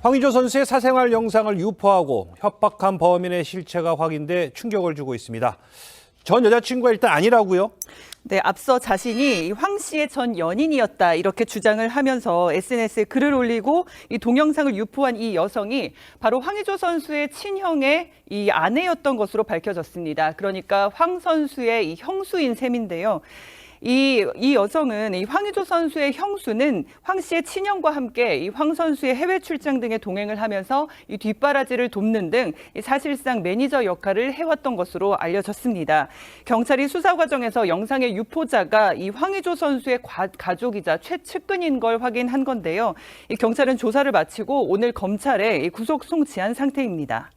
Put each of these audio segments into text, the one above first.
황의조 선수의 사생활 영상을 유포하고 협박한 범인의 실체가 확인돼 충격을 주고 있습니다. 전 여자친구가 일단 아니라고요? 네, 앞서 자신이 황 씨의 전 연인이었다 이렇게 주장을 하면서 SNS에 글을 올리고 이 동영상을 유포한 이 여성이 바로 황의조 선수의 친형의 이 아내였던 것으로 밝혀졌습니다. 그러니까 황 선수의 이 형수인 셈인데요. 이 여성은 이 황의조 선수의 형수는 황 씨의 친형과 함께 이 황 선수의 해외 출장 등에 동행을 하면서 이 뒷바라지를 돕는 등 사실상 매니저 역할을 해왔던 것으로 알려졌습니다. 경찰이 수사 과정에서 영상의 유포자가 이 황의조 선수의 가족이자 최측근인 걸 확인한 건데요. 이 경찰은 조사를 마치고 오늘 검찰에 구속 송치한 상태입니다.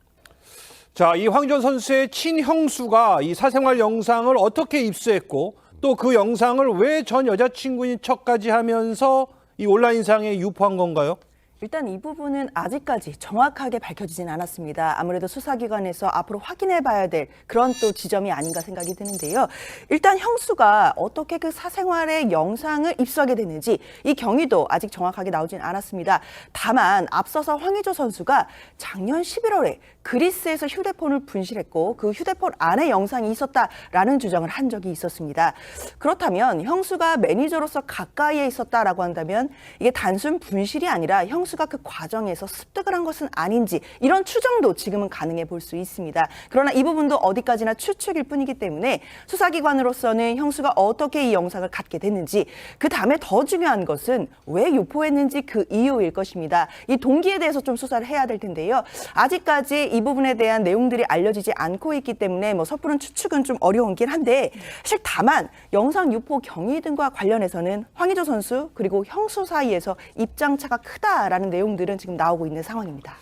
자, 이 황의조 선수의 친형수가 이 사생활 영상을 어떻게 입수했고 또 그 영상을 왜 전 여자친구인 척까지 하면서 이 온라인상에 유포한 건가요? 일단 이 부분은 아직까지 정확하게 밝혀지진 않았습니다. 아무래도 수사기관에서 앞으로 확인해 봐야 될 그런 또 지점이 아닌가 생각이 드는데요. 일단 형수가 어떻게 그 사생활의 영상을 입수하게 됐는지 이 경위도 아직 정확하게 나오진 않았습니다. 다만 앞서서 황의조 선수가 작년 11월에 그리스에서 휴대폰을 분실했고 그 휴대폰 안에 영상이 있었다라는 주장을 한 적이 있었습니다. 그렇다면 형수가 매니저로서 가까이에 있었다라고 한다면 이게 단순 분실이 아니라 형수가 그 과정에서 습득을 한 것은 아닌지 이런 추정도 지금은 가능해 볼 수 있습니다. 그러나 이 부분도 어디까지나 추측일 뿐이기 때문에 수사기관으로서는 형수가 어떻게 이 영상을 갖게 됐는지 그 다음에 더 중요한 것은 왜 유포했는지 그 이유일 것입니다. 이 동기에 대해서 좀 수사를 해야 될 텐데요. 아직까지 이 부분에 대한 내용들이 알려지지 않고 있기 때문에 섣부른 추측은 좀 어려운긴 한데 사실 다만 영상 유포 경위 등과 관련해서는 황의조 선수 그리고 형수 사이에서 입장차가 크다라는 내용들은 지금 나오고 있는 상황입니다.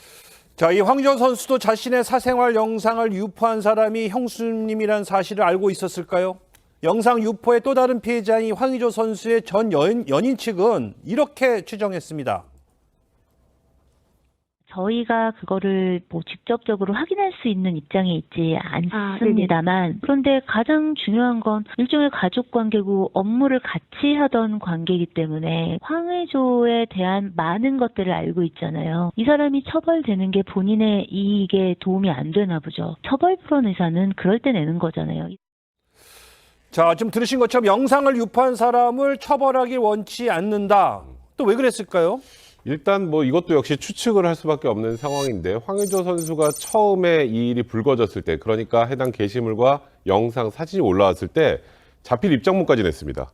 자, 이 황의조 선수도 자신의 사생활 영상을 유포한 사람이 형수님이라는 사실을 알고 있었을까요? 영상 유포의 또 다른 피해자인 황의조 선수의 전 연인 측은 이렇게 추정했습니다. 저희가 그거를 직접적으로 확인할 수 있는 입장에 있지 않습니다만 그런데 가장 중요한 건 일종의 가족 관계고 업무를 같이 하던 관계이기 때문에 황의조에 대한 많은 것들을 알고 있잖아요. 이 사람이 처벌되는 게 본인의 이익에 도움이 안 되나 보죠. 처벌 불원 의사는 그럴 때 내는 거잖아요. 자, 지금 들으신 것처럼 영상을 유포한 사람을 처벌하길 원치 않는다. 또 왜 그랬을까요? 일단 이것도 역시 추측을 할 수밖에 없는 상황인데 황의조 선수가 처음에 이 일이 불거졌을 때 그러니까 해당 게시물과 영상, 사진이 올라왔을 때 자필 입장문까지 냈습니다.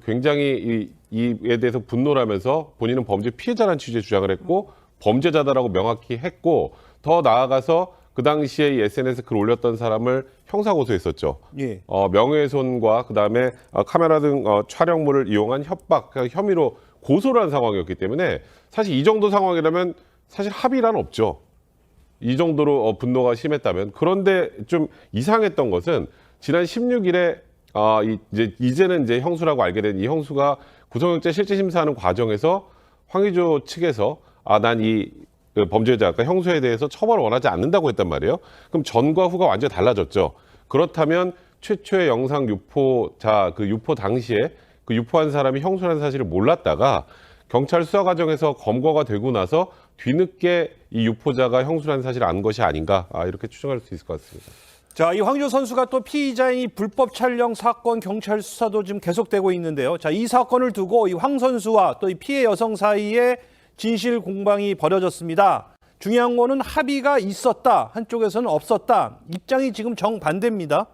굉장히 이에 대해서 분노를 하면서 본인은 범죄 피해자라는 취지의 주장을 했고 범죄자다라고 명확히 했고 더 나아가서 그 당시에 이 SNS 글 올렸던 사람을 형사고소했었죠. 예. 명예훼손과 그다음에 카메라 등 촬영물을 이용한 협박 혐의로 고소를 한 상황이었기 때문에 사실 이 정도 상황이라면 사실 합의란 없죠. 이 정도로 분노가 심했다면. 그런데 좀 이상했던 것은 지난 16일에 이제는 형수라고 알게 된 이 형수가 구속영장 실질심사하는 과정에서 황의조 측에서 난 이 범죄자, 그러니까 형수에 대해서 처벌을 원하지 않는다고 했단 말이에요. 그럼 전과 후가 완전히 달라졌죠. 그렇다면 최초의 영상 유포자, 그 유포 당시에 그 유포한 사람이 형수라는 사실을 몰랐다가 경찰 수사 과정에서 검거가 되고 나서 뒤늦게 이 유포자가 형수라는 사실을 안 것이 아닌가 이렇게 추정할 수 있을 것 같습니다. 자, 이 황의조 선수가 또 피의자인 이 불법 촬영 사건 경찰 수사도 지금 계속되고 있는데요. 자, 이 사건을 두고 이 황 선수와 또 이 피해 여성 사이에 진실 공방이 벌어졌습니다. 중요한 거는 합의가 있었다, 한쪽에서는 없었다. 입장이 지금 정반대입니다.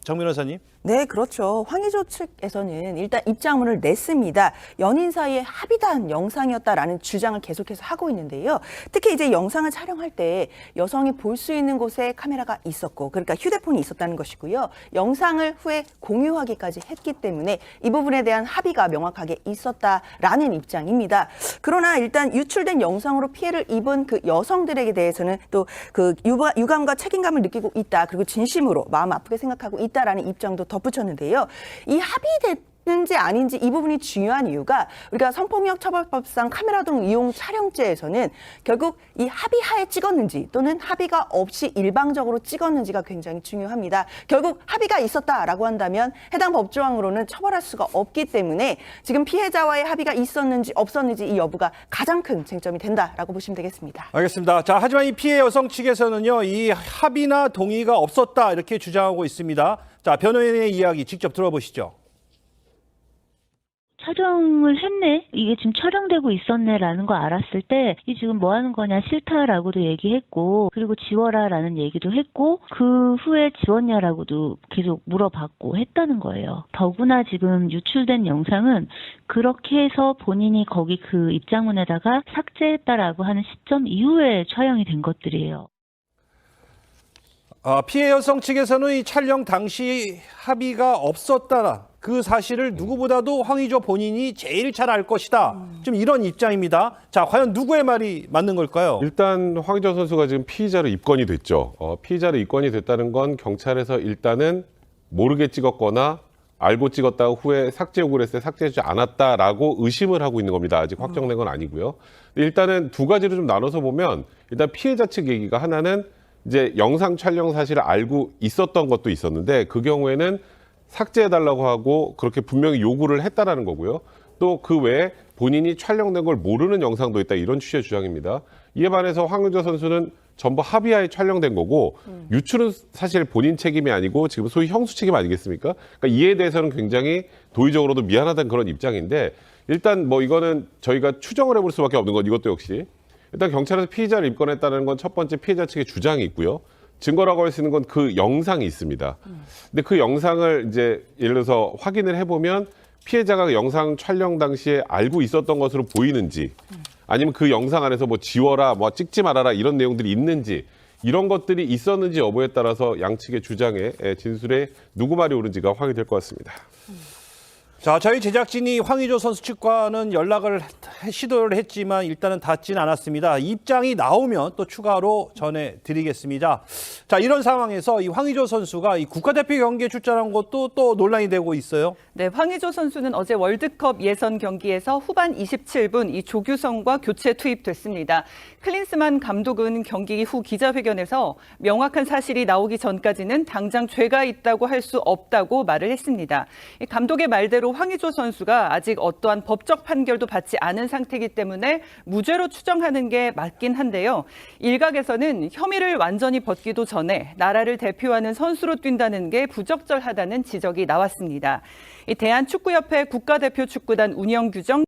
정 변호사님. 네, 그렇죠. 황의조 측에서는 일단 입장문을 냈습니다. 연인 사이에 합의한 영상이었다라는 주장을 계속해서 하고 있는데요. 특히 이제 영상을 촬영할 때 여성이 볼 수 있는 곳에 카메라가 있었고, 그러니까 휴대폰이 있었다는 것이고요. 영상을 후에 공유하기까지 했기 때문에 이 부분에 대한 합의가 명확하게 있었다라는 입장입니다. 그러나 일단 유출된 영상으로 피해를 입은 그 여성들에게 대해서는 또 그 유감과 책임감을 느끼고 있다. 그리고 진심으로 마음 아프게 생각하고 있다라는 입장도 덧붙였는데요. 이 합의된 는지 아닌지 이 부분이 중요한 이유가 우리가 성폭력 처벌법상 카메라 등 이용 촬영죄에서는 결국 이 합의하에 찍었는지 또는 합의가 없이 일방적으로 찍었는지가 굉장히 중요합니다. 결국 합의가 있었다라고 한다면 해당 법조항으로는 처벌할 수가 없기 때문에 지금 피해자와의 합의가 있었는지 없었는지 이 여부가 가장 큰 쟁점이 된다라고 보시면 되겠습니다. 알겠습니다. 자, 하지만 이 피해 여성 측에서는요, 이 합의나 동의가 없었다 이렇게 주장하고 있습니다. 자, 변호인의 이야기 직접 들어보시죠. 촬영을 했네? 이게 지금 촬영되고 있었네라는 거 알았을 때 이 지금 뭐 하는 거냐 싫다라고도 얘기했고 그리고 지워라라는 얘기도 했고 그 후에 지웠냐라고도 계속 물어봤고 했다는 거예요. 더구나 지금 유출된 영상은 그렇게 해서 본인이 거기 그 입장문에다가 삭제했다라고 하는 시점 이후에 촬영이 된 것들이에요. 피해 여성 측에서는 이 촬영 당시 합의가 없었다. 그 사실을 누구보다도 황의조 본인이 제일 잘 알 것이다. 좀 이런 입장입니다. 자, 과연 누구의 말이 맞는 걸까요? 일단 황의조 선수가 지금 피의자로 입건이 됐죠. 피의자로 입건이 됐다는 건 경찰에서 일단은 모르게 찍었거나 알고 찍었다가 후에 삭제 요구를 했을 때 삭제하지 않았다라고 의심을 하고 있는 겁니다. 아직 확정된 건 아니고요. 일단은 두 가지로 좀 나눠서 보면 일단 피해자 측 얘기가 하나는 이제 영상 촬영 사실을 알고 있었던 것도 있었는데 그 경우에는 삭제해달라고 하고 그렇게 분명히 요구를 했다라는 거고요. 또 그 외에 본인이 촬영된 걸 모르는 영상도 있다 이런 취지의 주장입니다. 이에 반해서 황의조 선수는 전부 합의하에 촬영된 거고 유출은 사실 본인 책임이 아니고 지금 소위 형수 책임 아니겠습니까? 그러니까 이에 대해서는 굉장히 도의적으로도 미안하다는 그런 입장인데 일단 뭐 이거는 저희가 추정을 해볼 수밖에 없는 건 이것도 역시 일단 경찰에서 피의자를 입건했다는 건 첫 번째 피해자 측의 주장이 있고요. 증거라고 할 수 있는 건 그 영상이 있습니다. 근데 그 영상을 이제 예를 들어서 확인을 해보면 피해자가 영상 촬영 당시에 알고 있었던 것으로 보이는지 아니면 그 영상 안에서 뭐 지워라, 뭐 찍지 말아라 이런 내용들이 있는지 이런 것들이 있었는지 여부에 따라서 양측의 주장에 진술에 누구 말이 옳은지가 확인될 것 같습니다. 자, 저희 제작진이 황의조 선수 측과는 연락을 시도를 했지만 일단은 닿지는 않았습니다. 입장이 나오면 또 추가로 전해드리겠습니다. 자, 이런 상황에서 이 황의조 선수가 이 국가대표 경기에 출전한 것도 또 논란이 되고 있어요. 네, 황의조 선수는 어제 월드컵 예선 경기에서 후반 27분 이 조규성과 교체 투입됐습니다. 클린스만 감독은 경기 후 기자회견에서 명확한 사실이 나오기 전까지는 당장 죄가 있다고 할 수 없다고 말을 했습니다. 이 감독의 말대로 황의조 선수가 아직 어떠한 법적 판결도 받지 않은 상태이기 때문에 무죄로 추정하는 게 맞긴 한데요. 일각에서는 혐의를 완전히 벗기도 전에 나라를 대표하는 선수로 뛴다는 게 부적절하다는 지적이 나왔습니다. 이 대한축구협회 국가대표 축구단 운영 규정